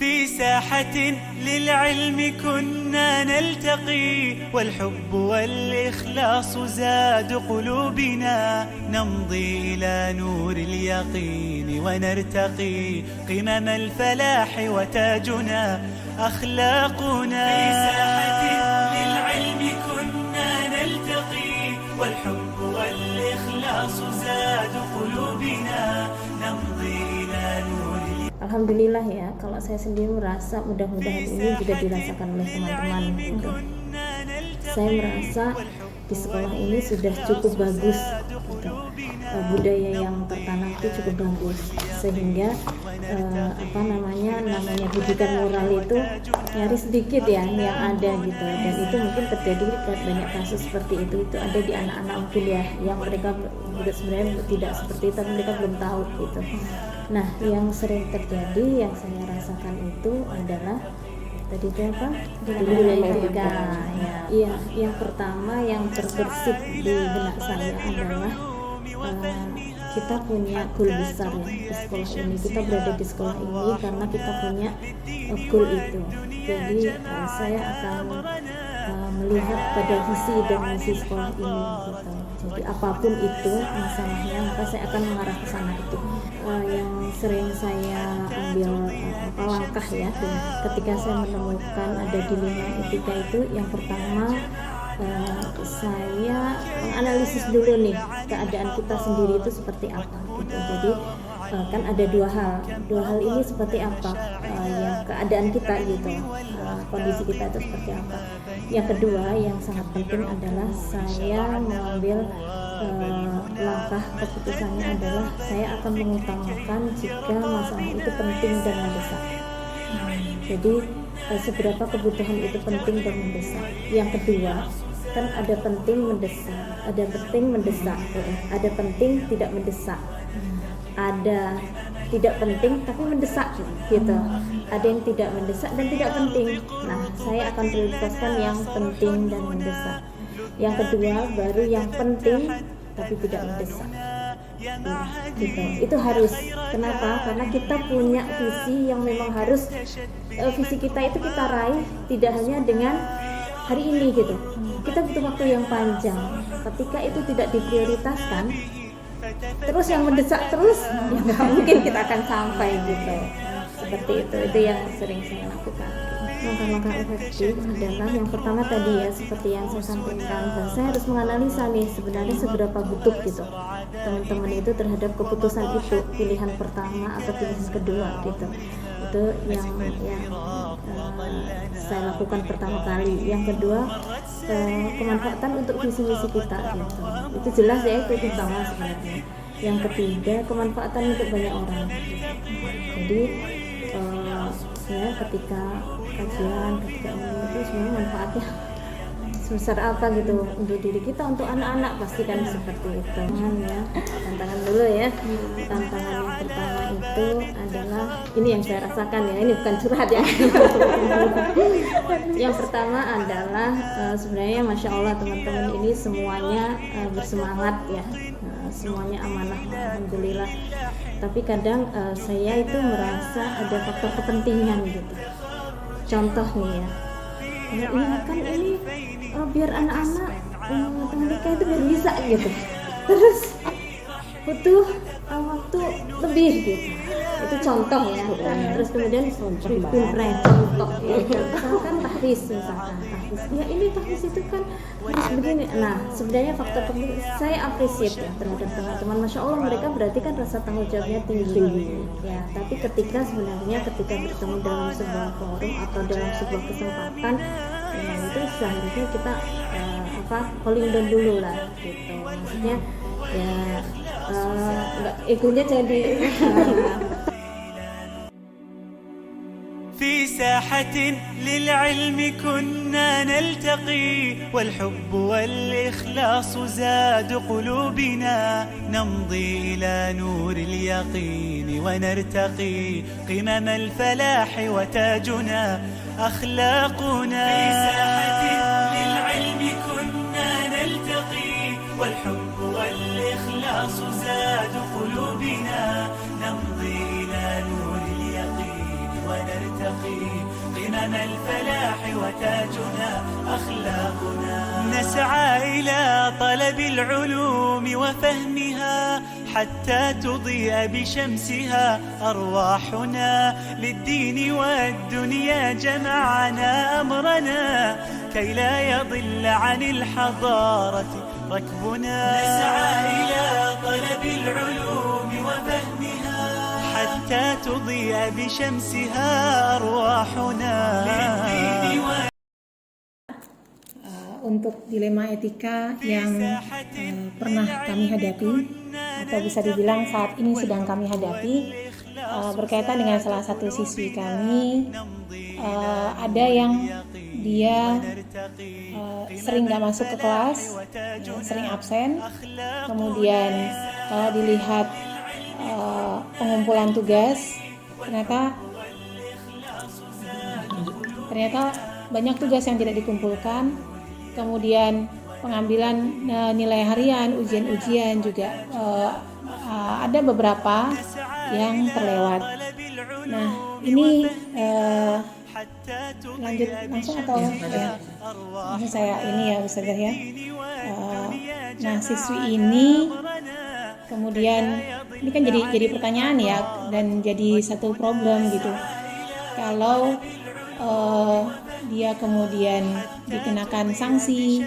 في ساحة للعلم كنا نلتقي والحب والإخلاص زاد قلوبنا نمضي إلى نور اليقين ونرتقي قمم الفلاح وتاجنا أخلاقنا في ساحة للعلم كنا نلتقي والحب والإخلاص زاد قلوبنا نمضي إلى نور. Alhamdulillah ya, kalau saya sendiri merasa mudah-mudahan ini juga dirasakan oleh teman-teman gitu. Saya merasa di sekolah ini sudah cukup bagus gitu. Budaya yang tertanam itu cukup bagus sehingga namanya pendidikan moral itu nyaris sedikit ya yang ada gitu, dan itu mungkin terjadi banyak kasus seperti itu ada di anak-anak mungkin ya yang mereka sebenarnya tidak seperti itu tapi mereka belum tahu gitu. Nah, yang sering terjadi yang saya rasakan itu adalah tadi itu apa? Etika. Ya. Iya, yang pertama yang terbersit di benak saya adalah kita punya goal besar ya di sekolah ini. Kita berada di sekolah ini karena kita punya goal itu. Jadi saya akan melihat pada visi dan misi sekolah ini gitu. Jadi apapun itu masalahnya, maka saya akan mengarah ke sana itu. Yang sering saya ambil langkah ya ketika saya menemukan ada dilema etika itu, yang pertama saya menganalisis dulu nih keadaan kita sendiri itu seperti apa gitu. Jadi kan ada dua hal ini seperti apa ya keadaan kita gitu, kondisi kita itu seperti apa. Yang kedua yang sangat penting adalah saya mengambil langkah keputusannya adalah saya akan mengutamakan jika masalah itu penting dan mendesak. Jadi seberapa kebutuhan itu penting dan mendesak. Yang kedua kan ada penting mendesak, ada penting mendesak, ada penting tidak mendesak, ada tidak penting tapi mendesak gitu, ada yang tidak mendesak dan tidak penting. Nah, saya akan prioritaskan yang penting dan mendesak. Yang kedua baru yang penting tapi tidak mendesak. Gitu. Itu harus. Kenapa? Karena kita punya visi yang memang harus visi kita itu kita raih tidak hanya dengan hari ini gitu. Kita butuh waktu yang panjang. Ketika itu tidak diprioritaskan, terus yang mendesak terus, ya nggak mungkin kita akan sampai gitu. Seperti itu yang sering saya lakukan. Langkah-langkah efektif adalah yang pertama tadi ya seperti yang saya sampaikan, dan saya harus menganalisa nih sebenarnya seberapa butuh gitu teman-teman itu terhadap keputusan itu, pilihan pertama atau pilihan kedua gitu. Itu yang saya lakukan pertama kali. Yang kedua kemanfaatan untuk visi misi kita gitu. Itu jelas ya, itu utama sebenarnya. Yang ketiga kemanfaatan untuk banyak orang. Jadi ya ketika kajian, ketika umum itu sebenarnya manfaatnya sebesar apa gitu untuk diri kita, untuk anak-anak pasti kan seperti itu. Tantangan dulu ya. Tantangan yang pertama itu adalah ini yang saya rasakan ya, ini bukan curhat ya. Yang pertama adalah sebenarnya Masya Allah teman-teman ini semuanya bersemangat ya, semuanya amanah alhamdulillah. Tapi kadang saya itu merasa ada faktor kepentingan gitu. Contoh nih ya, ini biar anak-anak mereka itu biar bisa gitu, terus butuh waktu lebih gitu. Itu contoh ya. Terus kemudian contoh misalkan tahfiz ya, ini tahfiz itu kan harus begini. Nah sebenarnya faktor penting saya appreciate ya terhadap teman-teman, Masya Allah mereka berarti kan rasa tanggung jawabnya tinggi ya. Tapi ketika bertemu dalam sebuah forum atau dalam sebuah kesempatan itu seharusnya kita calling down dulu lah gitu. Maksudnya ya enggak egonya jadi. في ساحة للعلم كنا نلتقي والحب والإخلاص زاد قلوبنا نمضي إلى نور اليقين ونرتقي قمم الفلاح وتاجنا أخلاقنا. في ساحة للعلم كنا نلتقي والحب والإخلاص زاد قلوبنا نمضي إلى نور اليقين ونرتقي قمم الفلاح وتاجنا أخلاقنا. نسعى إلى طلب العلوم وفهمها حتى تضيء بشمسها أرواحنا. للدين والدنيا جمعنا أمرنا كي لا يضل عن الحضارة ركبنا. نسعى إلى طلب العلوم وفهمها حتى تضيء بشمسها أرواحنا. Untuk dilema etika yang pernah kami hadapi atau bisa dibilang saat ini sedang kami hadapi, berkaitan dengan salah satu siswi kami, ada yang dia sering gak masuk ke kelas, sering absen. Kemudian kalau dilihat pengumpulan tugas, ternyata banyak tugas yang tidak dikumpulkan. Kemudian pengambilan nilai harian, ujian-ujian juga ada beberapa yang terlewat. Nah, ini lanjut langsung atau ya? Langsung saya ini ya Ustazah ya. Nah, siswi ini kemudian ini kan jadi pertanyaan ya, dan jadi satu problem gitu. Kalau dia kemudian dikenakan sanksi,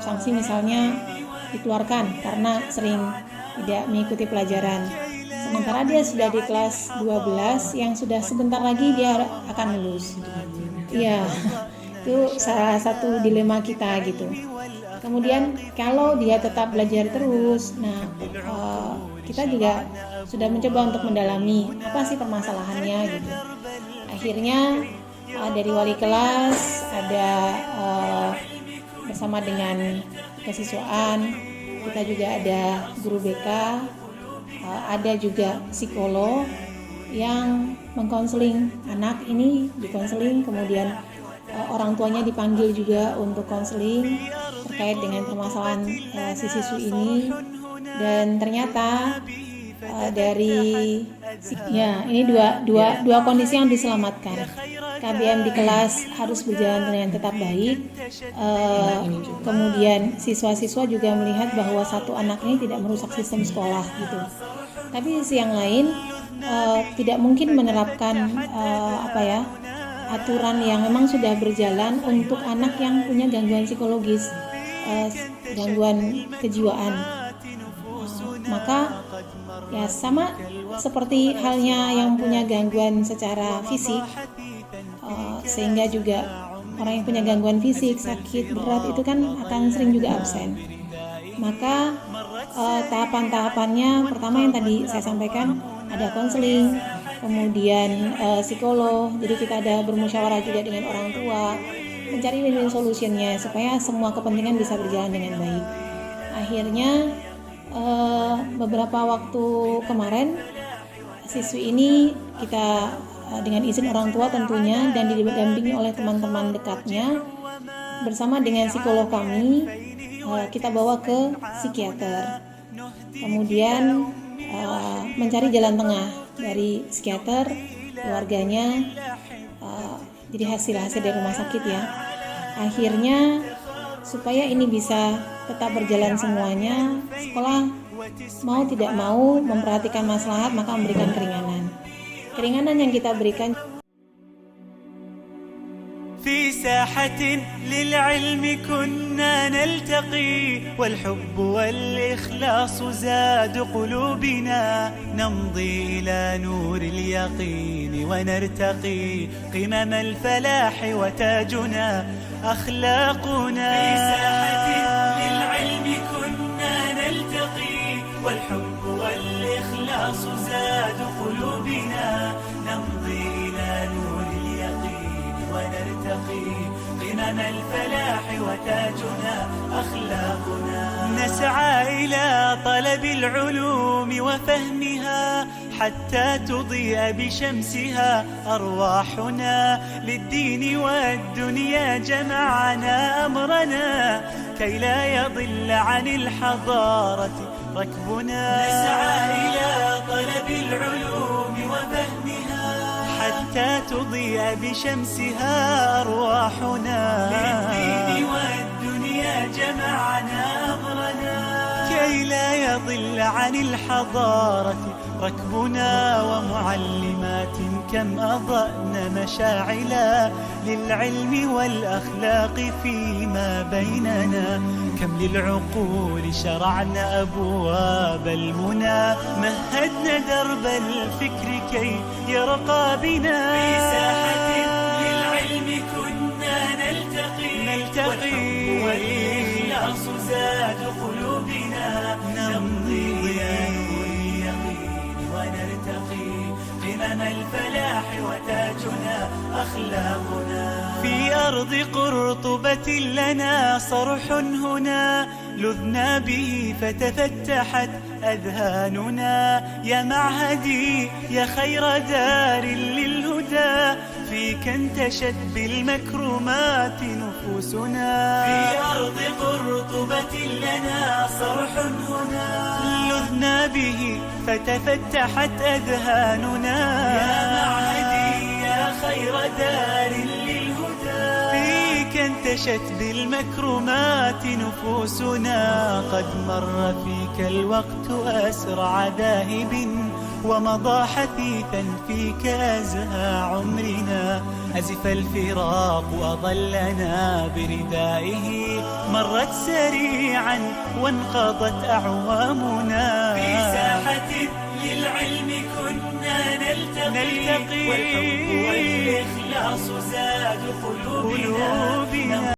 sanksi misalnya dikeluarkan karena sering tidak mengikuti pelajaran, sementara dia sudah di kelas 12 yang sudah sebentar lagi dia akan lulus. Iya, itu salah satu dilema kita gitu. Kemudian kalau dia tetap belajar terus, nah kita juga sudah mencoba untuk mendalami apa sih permasalahannya gitu. Akhirnya dari wali kelas ada bersama dengan kesiswaan, kita juga ada guru BK, ada juga psikolog yang mengkonseling anak ini, dikonseling, kemudian orang tuanya dipanggil juga untuk konseling terkait dengan permasalahan si siswi ini. Dan ternyata dari ini dua kondisi yang diselamatkan. KBM di kelas harus berjalan dengan tetap baik. Kemudian siswa-siswa juga melihat bahwa satu anak ini tidak merusak sistem sekolah gitu. Tapi sisi yang lain tidak mungkin menerapkan aturan yang memang sudah berjalan untuk anak yang punya gangguan psikologis, gangguan kejiwaan. Maka ya sama seperti halnya yang punya gangguan secara fisik, sehingga juga orang yang punya gangguan fisik, sakit berat itu kan akan sering juga absen. Maka tahapan-tahapannya pertama yang tadi saya sampaikan, ada konseling, kemudian psikolog. Jadi kita ada bermusyawarah juga dengan orang tua, mencari win-win solutionnya supaya semua kepentingan bisa berjalan dengan baik. Akhirnya beberapa waktu kemarin siswi ini kita dengan izin orang tua tentunya dan didampingi oleh teman-teman dekatnya bersama dengan psikolog kami, kita bawa ke psikiater. Kemudian mencari jalan tengah dari psikiater, keluarganya, jadi hasil-hasil dari rumah sakit ya. Akhirnya supaya ini bisa tetap berjalan semuanya, sekolah mau tidak mau memperhatikan maslahat, maka memberikan keringanan. Keringanan yang kita berikan في ساحة للعلم كنا نلتقي والحب والإخلاص زاد قلوبنا نمضي إلى نور اليقين ونرتقي قمم الفلاح وتاجنا أخلاقنا في ساحة للعلم كنا نلتقي والحب والإخلاص زاد قلوبنا نمضي إلى نور اليقين ونرتقي قمم الفلاح وتاجنا أخلاقنا نسعى إلى طلب العلوم وفهمها حتى تضيء بشمسها أرواحنا للدين والدنيا جمعنا أمرنا كي لا يضل عن الحضارة ركبنا نسعى إلى طلب العلوم وفهمها حتى تضيء تضيء بشمسها أرواحنا. للدين والدنيا جمعنا أمرنا كي لا يضل عن الحضارة ركبنا، ومعلمات كم أضأن مشاعلا للعلم والأخلاق فيما بيننا. كم للعقول شرعنا أبواب المنى، مهدنا درب الفكر كي يرقى بنا. في ساحة للعلم كنا نلتقي والإخلاص زاد قلوبنا. نمضي إلى نور اليقين ونرتقي قمم الفلاح وتاجنا أخلاقنا. في أرض قرطبة لنا صرح هنا لذنا به فتفتحت أذهاننا. يا معهدي يا خير دار للهدى، فيك انتشت بالمكرمات نفوسنا. في أرض قرطبة لنا صرح هنا لذنا به فتفتحت أذهاننا. يا معهدي يا خير دار للهدى، فيك انتشت بالمكرمات نفوسنا. قد مر فيك الوقت أسرع ذاهب، ومضى حثيثا فيك أزهى عمرنا. أزف الفراق أظلنا بردائه، مرت سريعا وانقضت أعوامنا. في ساحة للعلم كنا نلتقي والحب والإخلاص زاد قلوبنا.